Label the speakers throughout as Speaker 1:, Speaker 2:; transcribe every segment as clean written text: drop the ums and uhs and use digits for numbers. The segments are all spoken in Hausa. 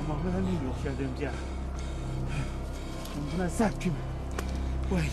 Speaker 1: Mama, I need your share them, yeah. I'm gonna sack him. Wait.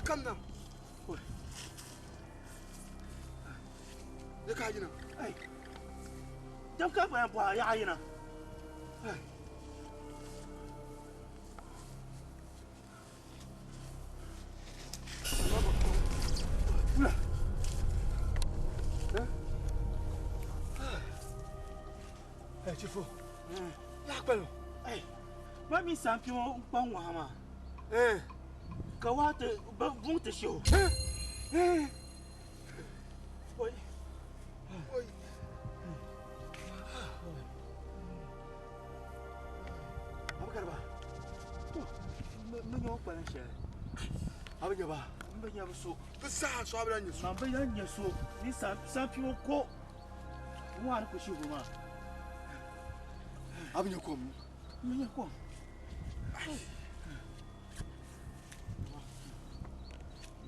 Speaker 2: Come now. Look how you know. Hey. Don't come and boy, you know. Hey. Hey, Chifu. Hey. What means some people won't want eh? Go out the boom to show. Eh? Boy. Boy. Apa kata bah? Menyok paling share. Apa je bah? Banyak besok. Besar so apa nyesu? Banyak nyesu. Ni sampai kok. Muar aku sih rumah. Apa nyekom? Menyekom.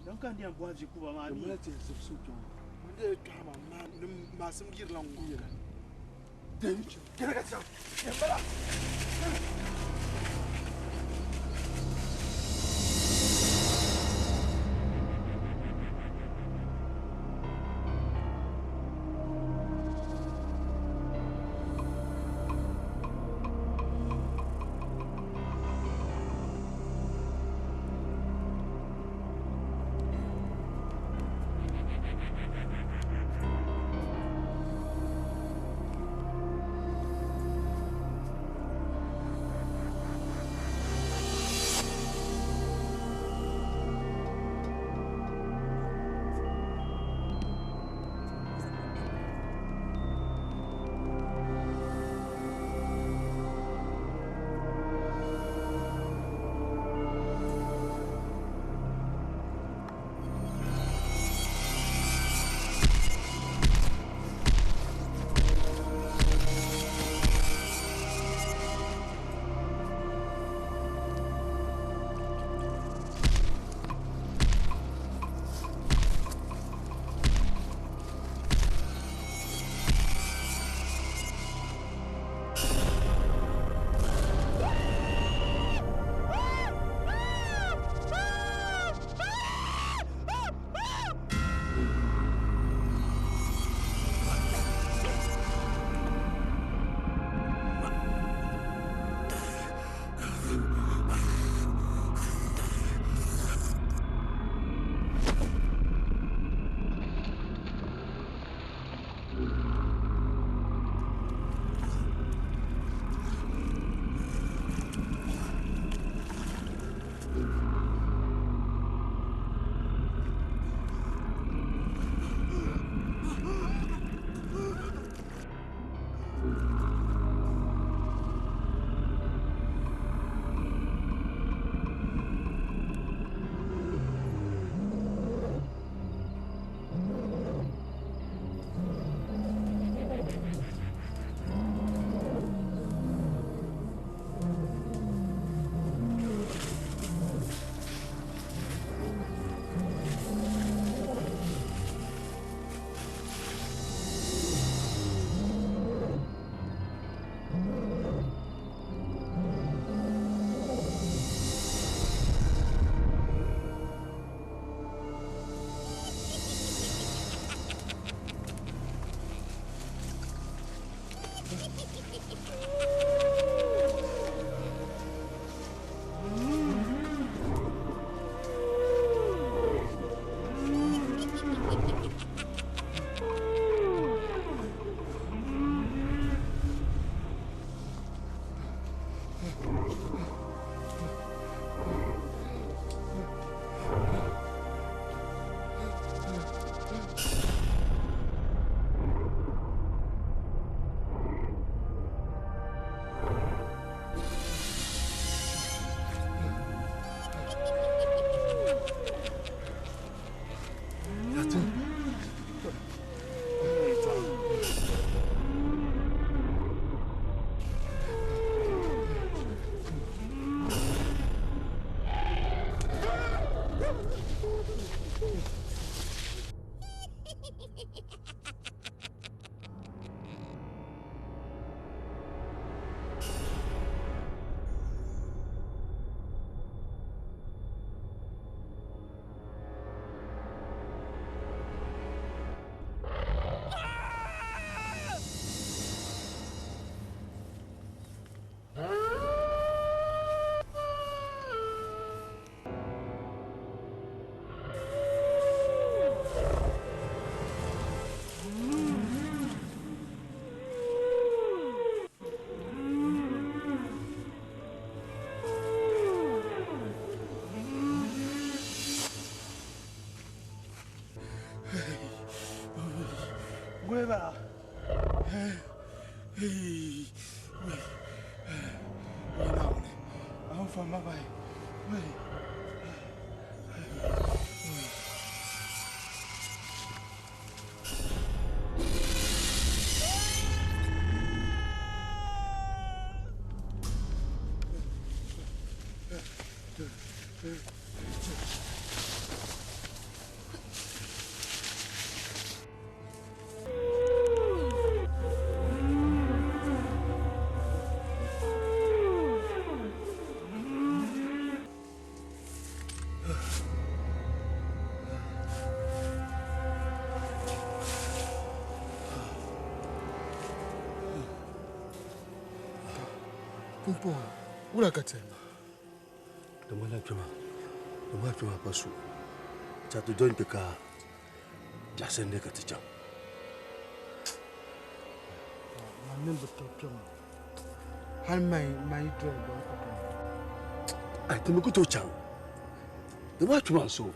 Speaker 2: Don't come here and watch you cover my relatives of Sudan. When they come, man, the massum get long. Then get a shot. Gueva. I'm from my way.
Speaker 3: Pumpo, ula katema.
Speaker 4: Demala cuma pasu. Satu join peka jasen dia kata jam.
Speaker 3: Manin betul cuma. Hal mai drive apa?
Speaker 4: Ai temu ku tu cang. Demala cuma so.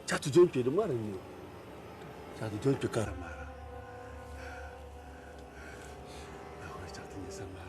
Speaker 4: Satu join pe demala ni. Satu join peka ramara. Aku satu ni samara.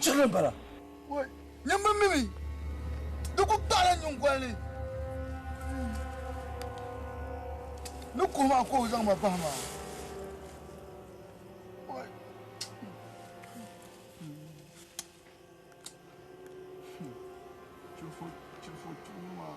Speaker 3: Jangan bala. Woi, nyampe mimi. Dukuk talan yung kwali. Nukuma ako isang mapahama. Woi. Chufu, chuma.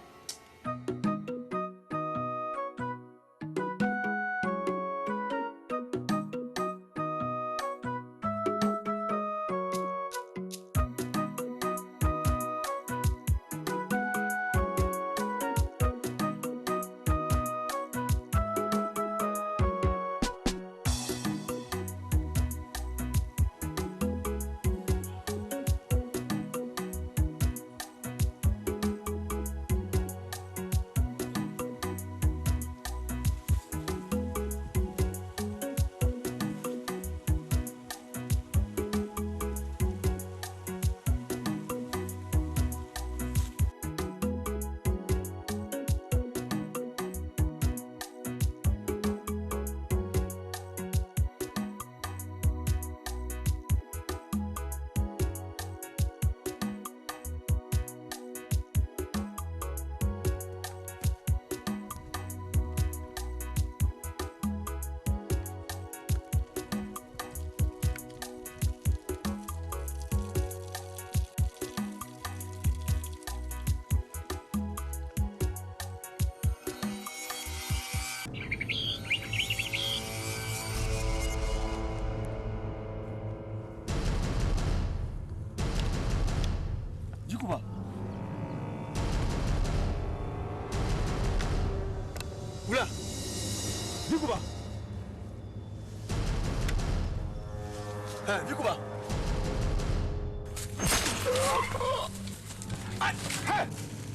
Speaker 2: Jikuba. Ula. Jikuba. Jikuba. Hey,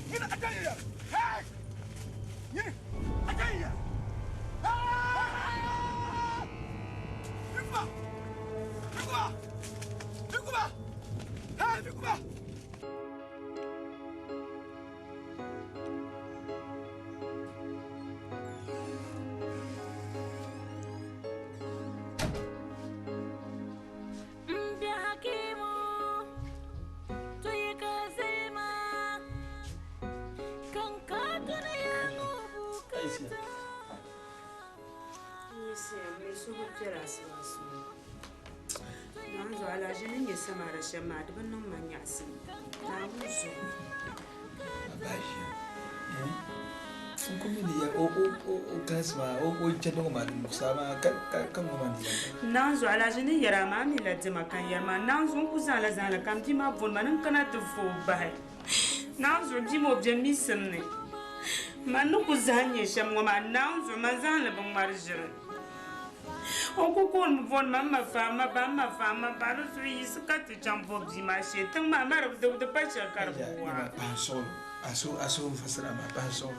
Speaker 2: gina akan ya. Hey, gini akan ya. Jikuba.
Speaker 5: Você me subterá se não ala gente samara chamada não manhasi na uso
Speaker 3: o casma o chano ma musama kan ngoma ni
Speaker 5: não zo ala gente yara ma mi la tema kan yama não zo ku zala zala kam ti ma bon manan kana to fo ba não zo di mo bien mi semne manu ku zanye sham ngoma não zo ma zala bon marjere o ku ko mo bon mama fama ba no so yi suka ti champo di ma she tan ma mara de pa shakar buwa
Speaker 3: pansol aso fasara ma pansol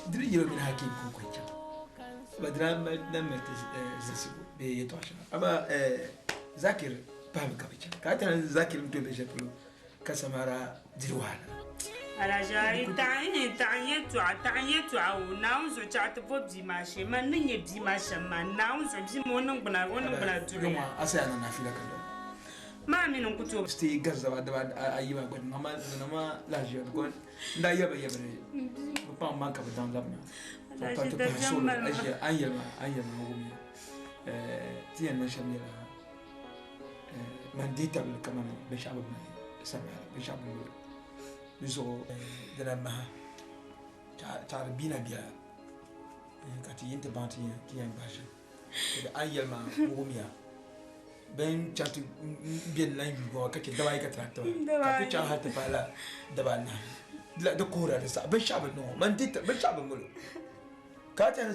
Speaker 3: diri yero min hakim ko ko cha badra na mete zasigo be yeto asha aba zakir pam kabicha ka tan zakir mto be japulu kasamara dirwana
Speaker 5: ala jari ta'yetu au naunzo chatu bobji mashe maninye bi mashe man naunzo bi monon buna tulu
Speaker 3: ma asa na fila kando
Speaker 5: ma minun kuto
Speaker 3: sti gaza da ayiba gwan mama la je gwan nda yaba pa manka ba dan labna pa to pa solo aje ayama ngumi tiyan na shamira mandita kama beshabu samara beshabu Luso de la maha bina bia kati yinte banti ki en basha de ayelma ngumia ben chatu bien la yugo ka ke dawai ka traktor ka picha hatta pala dabana la de kora de sa ben shabe no man dit ben shabe mulo ka tan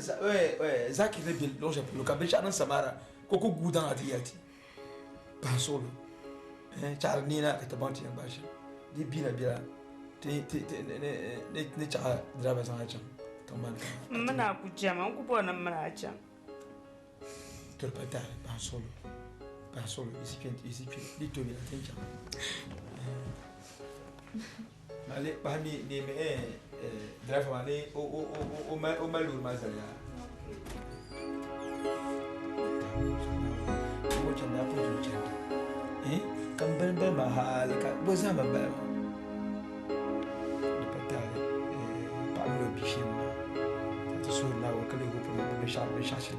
Speaker 3: zaki de bil longe pour ka ben shabe samara koko gudan atiyati pas solo charnina ka tabanti en basha di bina bia ne cha driver sang achang kaman
Speaker 5: mana ku jama ku bona mana achang
Speaker 3: torpata pas solo ici di to bi attention male ba mi ne me driver male o malur mazaya ko chanda po juja kambal ba mahal ka boza ba Bishima, that is what now we're going to go for the Shashi.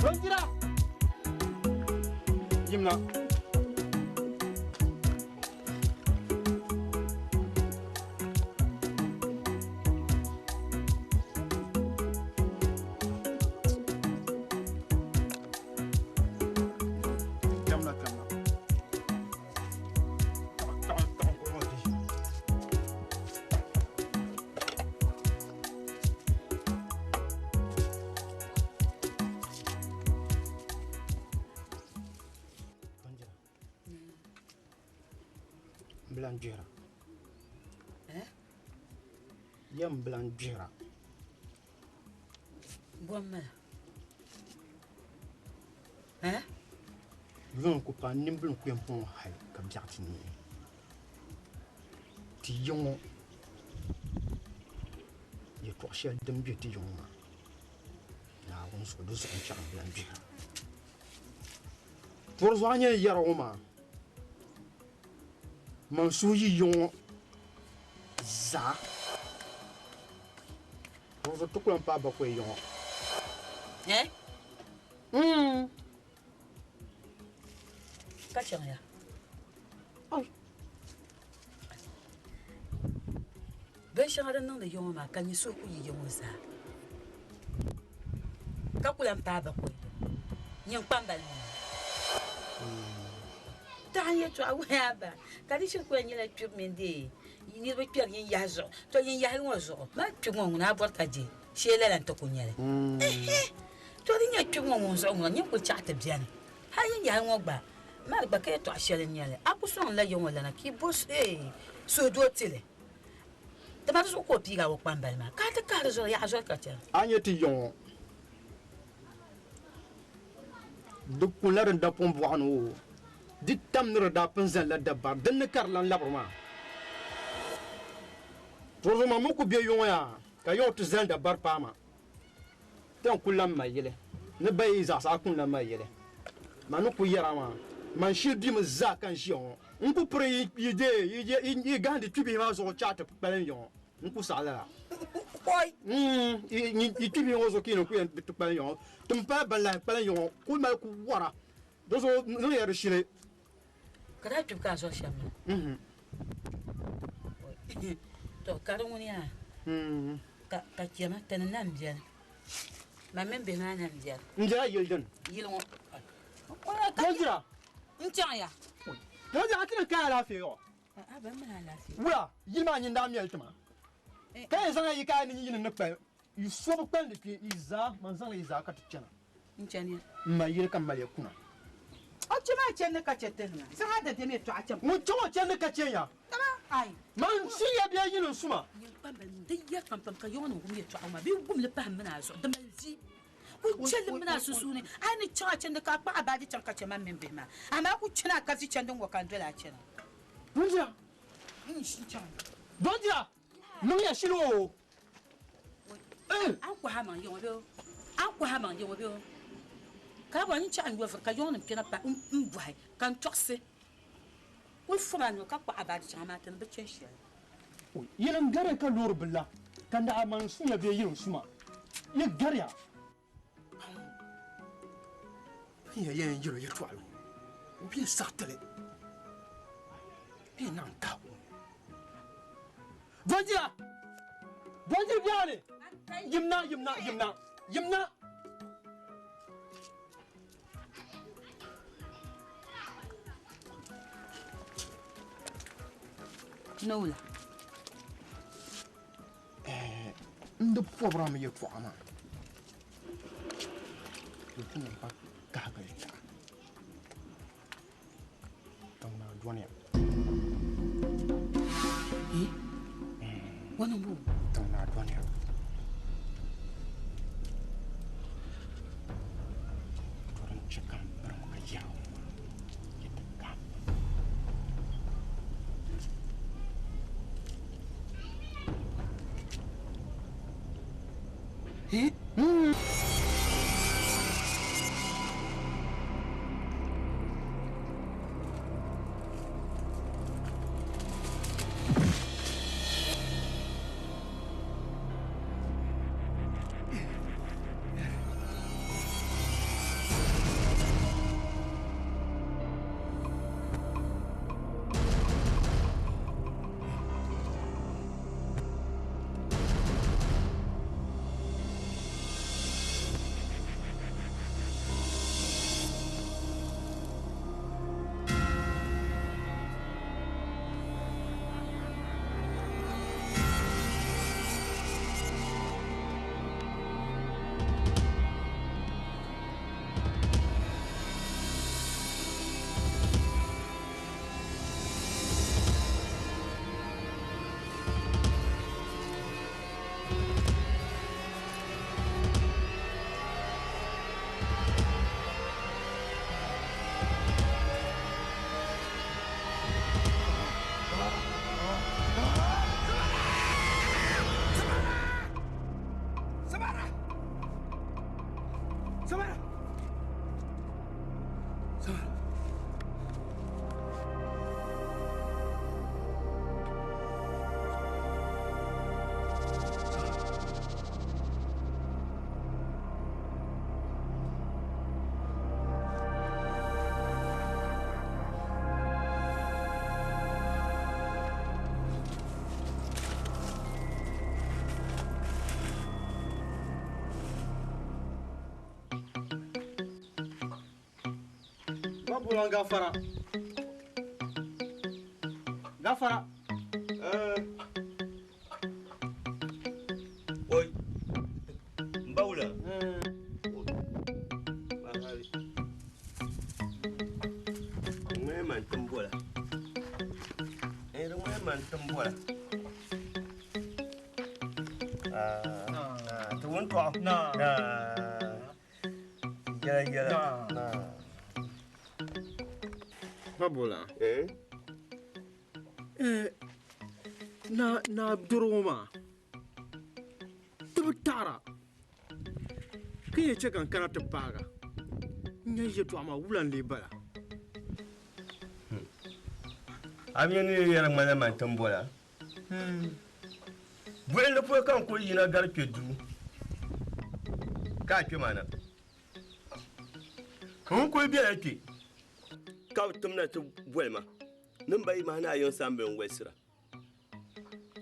Speaker 1: Ronjira Jimna Blanjera. Yam blanjera.
Speaker 6: Bomma.
Speaker 1: Yon ko pa nimblon ko yam hay kam jartini. Ti yon ye ko shel dem bi ti yon ma. Na won so do so cham blanjera. Pour soigner yaroma. Mansuyi yon za on se tukula pa ba ko yon
Speaker 6: ka chanya
Speaker 1: ai
Speaker 6: ben shara nan da yon ma kan yi so ku yi yon za ka kula pa ba ko yin pambal Tanya to awaba kadi shi ko nyela twimende ni be pier yin yazo to yin yahi wozo ma twimo na bot kadi shele lan to kunyele to nya twimo wozo ngo nyi ko chata biane ha yin yahi wogba ma ba ke to shele nyele akuson la yon wala na ki boss so do tele de ma so ko piga wo pambal ma ka ta ka zo ya zo ka ta
Speaker 1: anyeti yon
Speaker 7: duk kularin da pun buanu dit tam nura da pun zan la dabar dan ne kar lan labrma to ma muku biye yon ya ka yo to zan dabar pama tan kulam mayele ne bay za sa kun la mayele manu ku yara ma man shi di mu za kan shi on nku pre yi gandi tubi ma zo chat palen yon nku sala
Speaker 6: Oi.
Speaker 7: Ni tubi on zo kino ku en palen yon tum pa bala palen yon ku ma ku wara dozo no yar shire
Speaker 6: Kada tu ka so sham. To karun ya. Ka kiyama tan nan biyan. Ma men be na nan biyan.
Speaker 7: njira yelden
Speaker 6: Yilon.
Speaker 7: njira
Speaker 6: Ntian ya.
Speaker 7: njira atina ka la fe yo
Speaker 6: Ah ben ma la fi.
Speaker 7: wura yilma nyin da miel tuma ka zanga yi ka ni yin na pa yu so bu kan de pi iza man zanga iza ka tchana
Speaker 6: Ntian ya.
Speaker 7: ma yel kan male kuna
Speaker 8: O chima chenne ka chetena. Sa hada de me to acham.
Speaker 7: mu chomo chen ka chen ya
Speaker 8: Ai.
Speaker 7: man si ya biya yin suma
Speaker 6: Pam de ya pam ka yon ngum ye to ma bi ngum le pam na so de malzi. Ku chelle mina susune. Ai ni cha chenne ka pa abadi chan ka chema membe ma. Ama ku chena ka si chende ngo kan dela chena.
Speaker 7: njira
Speaker 6: Shi chan.
Speaker 7: njira nu ya shilo
Speaker 6: An ko ha man yon be. An ko ha man yon be. Ka ba ni chan yo ka yon pina pa mbwai kan tokse. Wo fuma no ka pa abadi chan ma tan be chen shi.
Speaker 7: yin gare ka lor billa kan da man su ya biya yin suma ye gare ya ya yin yiro ye twalo bi sartale bi nan ka Bonjira biale yimna
Speaker 6: Nola.
Speaker 7: ndo pobra me yetwa ama lutuna pa ka ga ya tona duania
Speaker 6: Wana mbu.
Speaker 7: tona duania koran chekam para ka yao yetakam bulan gafara
Speaker 4: Oi. Mbaula. Man tembola. Man tembola. Tuan tua.
Speaker 9: Yala.
Speaker 7: Babola.
Speaker 9: Eh?
Speaker 7: Na doroma. Tara. Kaya cekan kana ta paga. Nya yeto ama wulan le bala.
Speaker 9: Amyani yara mana man tambola. Buel po kan ko yina garke du. Ka ke mana. Kun ko biya yake. Ka tumna ta buel ma. Nan bai mana yon sambe wesira.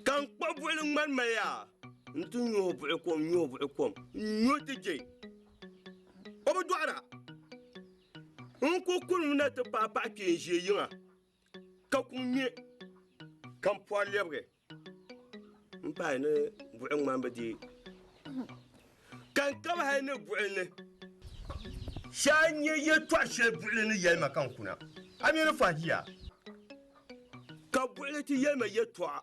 Speaker 9: Kan ko buel man maya. Ntun yo buel kom. Nyo tije. Obo doara. Ko kun na ta papa ke je yinga. Ka kunye. Kan po lebre. Mpa ne buel man badi. Kan kaba ha ne buel ne. Shanye ye twashe buel ne yelma kan kuna. Amina fahiya. Ka buel ti yelma ye twa.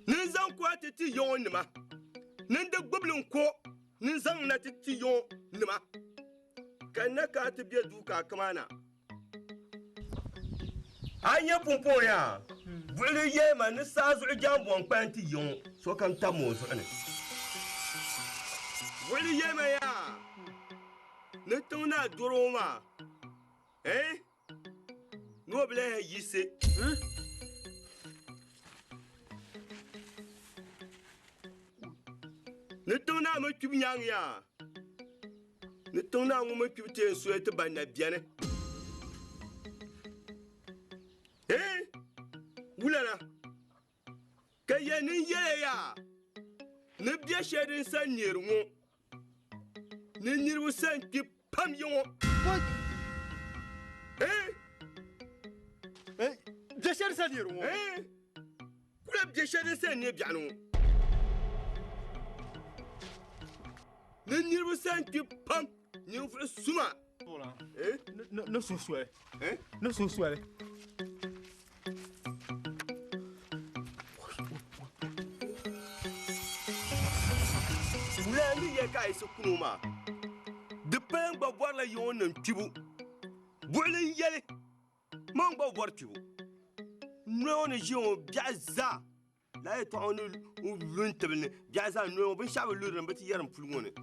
Speaker 9: Nin zan ko ti yon nima. Nin da gublin ko nin zan na ti yon nima. Kan na ka ti biya duka kamana. Anya pompon ya. Buel yelma ni sazu jambon kwanti yon so kan tamo so ne. Buel yelma ya. Ne tona doroma. No bele yise. Ne tona ma kubyang ya. Ne tona mo ma kubte so ete bana biane. Wulana. Kaye ni ye ya. Ne bia shedin san nirwo. Ne nirwo san ki pam yon.
Speaker 2: What? Deixa de sair, irmão.
Speaker 9: Kula deixa de ser ne biano. Ne nirwo san ki pam ni ufre suma.
Speaker 2: Bola. Não sou sué. Não sou sué.
Speaker 9: Ni ye ka isu kunuma. De pen ba voir la yon nan tibu. Bolin yele. Man ba voir tibu. No ne jion biaza. La eto on luntebne. Biaza no ben shabe luren beti yaram fulngone.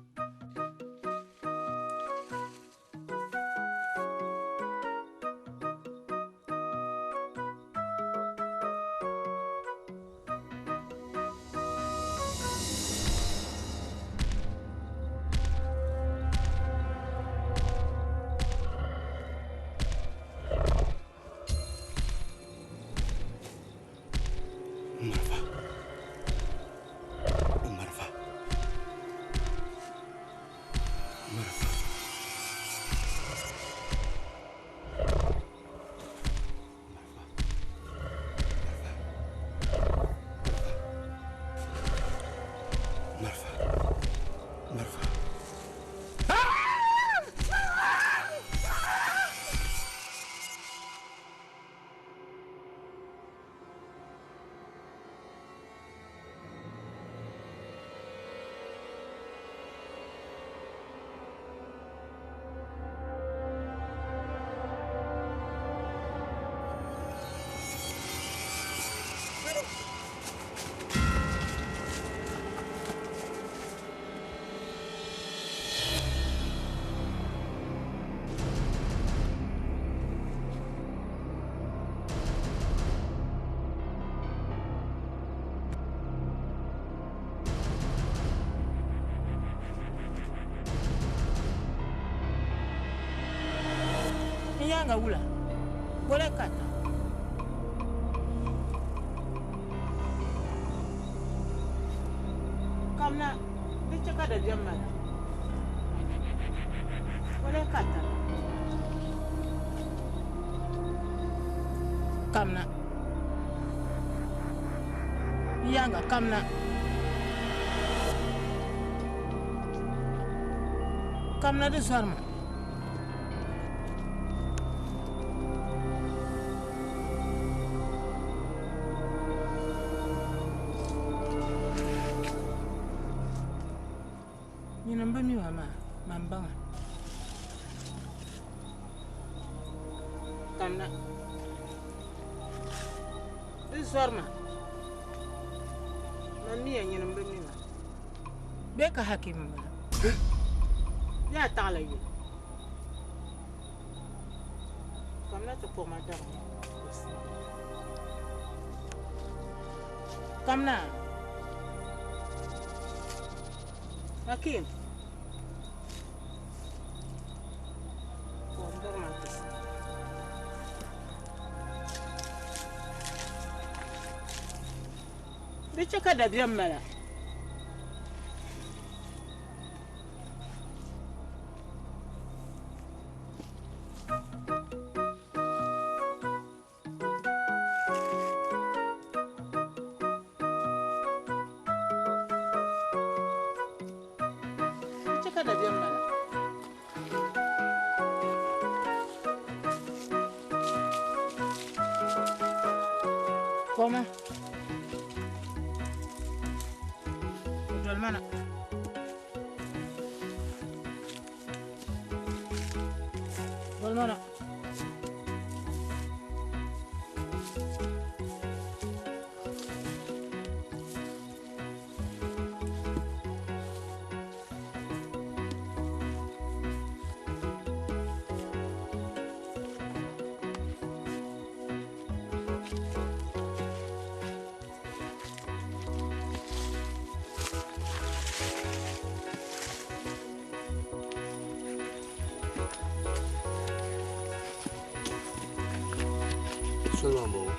Speaker 8: Yanga wula. Boleh kata. Kamna dia cakap ada jam mana? Boleh kata. Kamna. Yanga kamna. Kamna de sarma. Namba mi mama, mambanga. Kamna. This Sorma. Mami and Yenambina. Beka Hakim. Ya tala you. Kamna to pour my dog. Kamna. Hakim. Bicho kada biyan mala. Bicho kada biyan mala. Koma. Mana? Mana?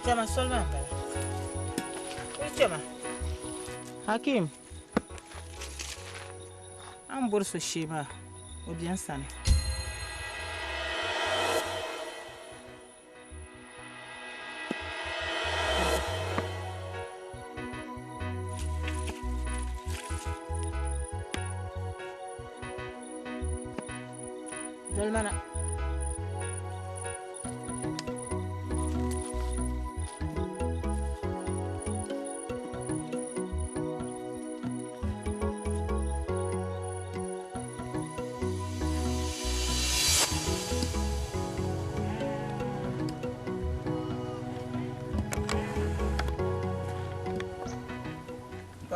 Speaker 8: Chama solvanta. Chama. Hakim. Am bursu shima. O bien sana. Dolmana.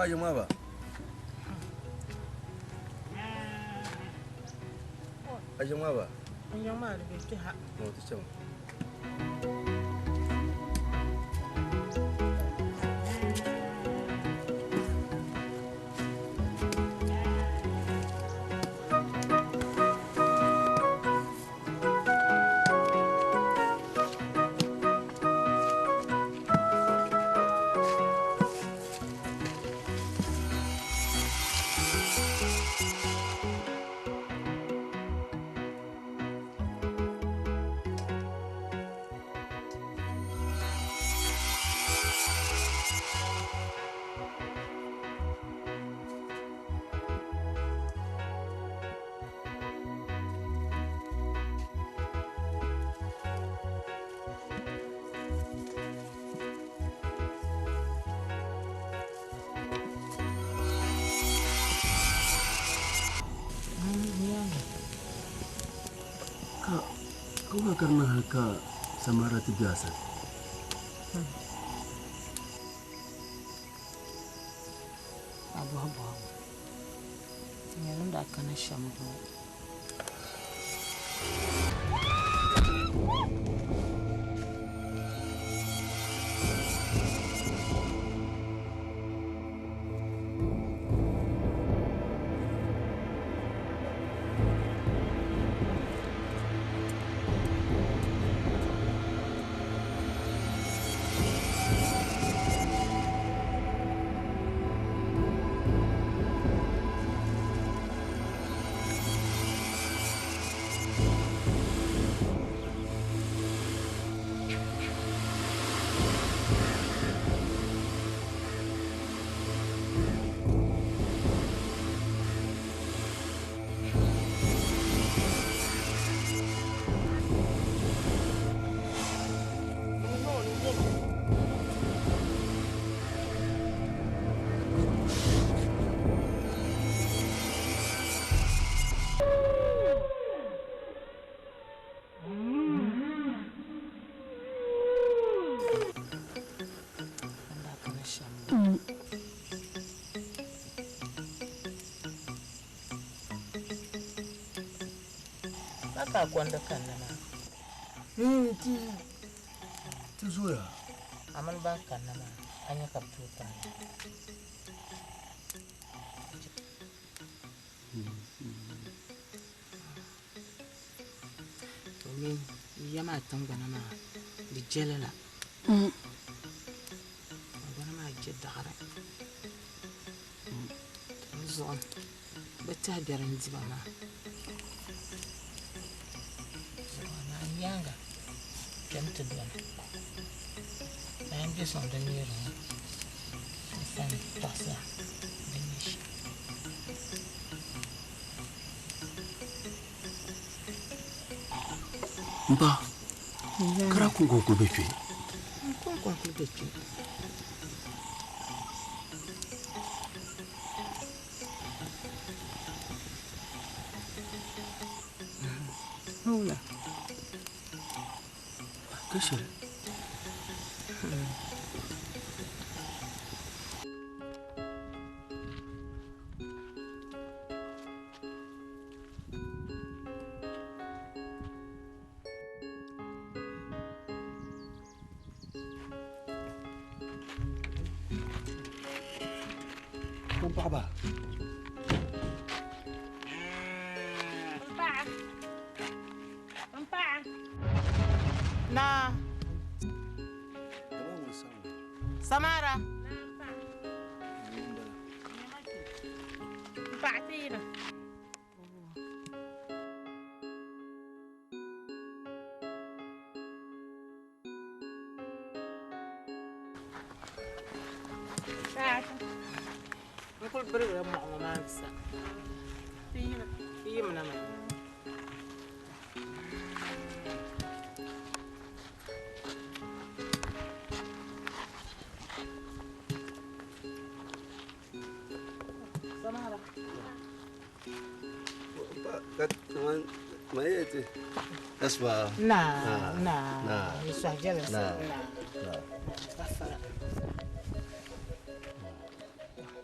Speaker 4: Aja maba. Aja maba.
Speaker 8: Yang mana begitu hak.
Speaker 4: Oh, tu cuma. Kau karena haka sama rati biasa.
Speaker 8: Abu. Yang ndak kana shambu.
Speaker 6: Aka kwanda kan na ma.
Speaker 4: Ti zo ya.
Speaker 6: Aman ba kan na ma. Anya kaptu ta. Min yama tangana ma di jelala. Tangana ma jedara. Zon. Bata garan diba ma. Na yanga. Kemtu dwana. Na yambi son da niro. San tasa. Denish.
Speaker 4: Mba. Kara kungo ko befe.
Speaker 6: Kungo ko befe. Hola.
Speaker 4: ¿Qué es él? Baba.
Speaker 8: Na. Samara. Ba'tina. Nukul beri ya mau ngomasa. Iya mana mana. Samara.
Speaker 4: Kat teman Maya itu. Asma.
Speaker 8: Nah. Itu aja lah. Nah.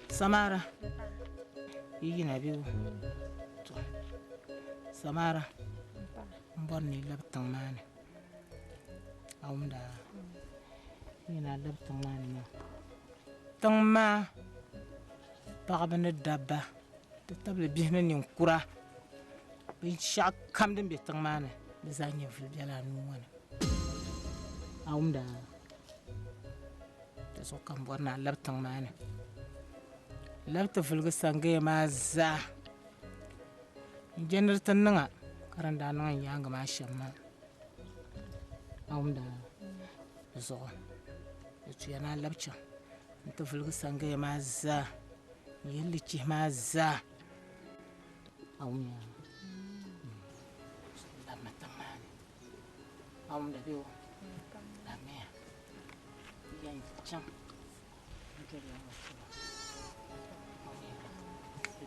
Speaker 8: Samara. Iyi na biu. Samara. Mbon ni labtang mani. Awumda. Iyi na labtang mani ma. Tang ma. Paɣaba ni dabba ti tabili bihi ni ninkura binshaɣu kam din be tiŋ maa ni di zaa nyɛvili biɛla nuu ŋɔ ni a wumda ti zuɣu kam bɔri ni a labi tiŋ maa ni labi ti viligi sangeya maa zaa n-jɛniri ti niŋa ka din daa niŋ n-yaaŋa maa shɛm maa a wumda di zuɣu di tuya ni a labi chaŋ n-ti viligi sangeya maa zaa yelli chihi maa zaa awumya labma tiŋmaani awumda be wo labmiya yan chaŋ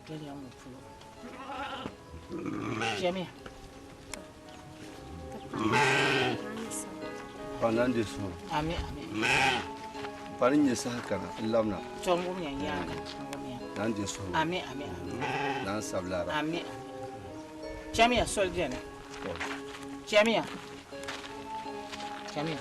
Speaker 8: doliya ŋɔ pulo chɛmiya
Speaker 4: Panan de so.
Speaker 8: Ami.
Speaker 4: Panin ya sa kana lamna.
Speaker 8: Chongo mi yanga.
Speaker 4: Nan de so.
Speaker 8: Ami.
Speaker 4: Nan sablara.
Speaker 8: Ami. Chamiya soldier. Chamiya. Chamiya.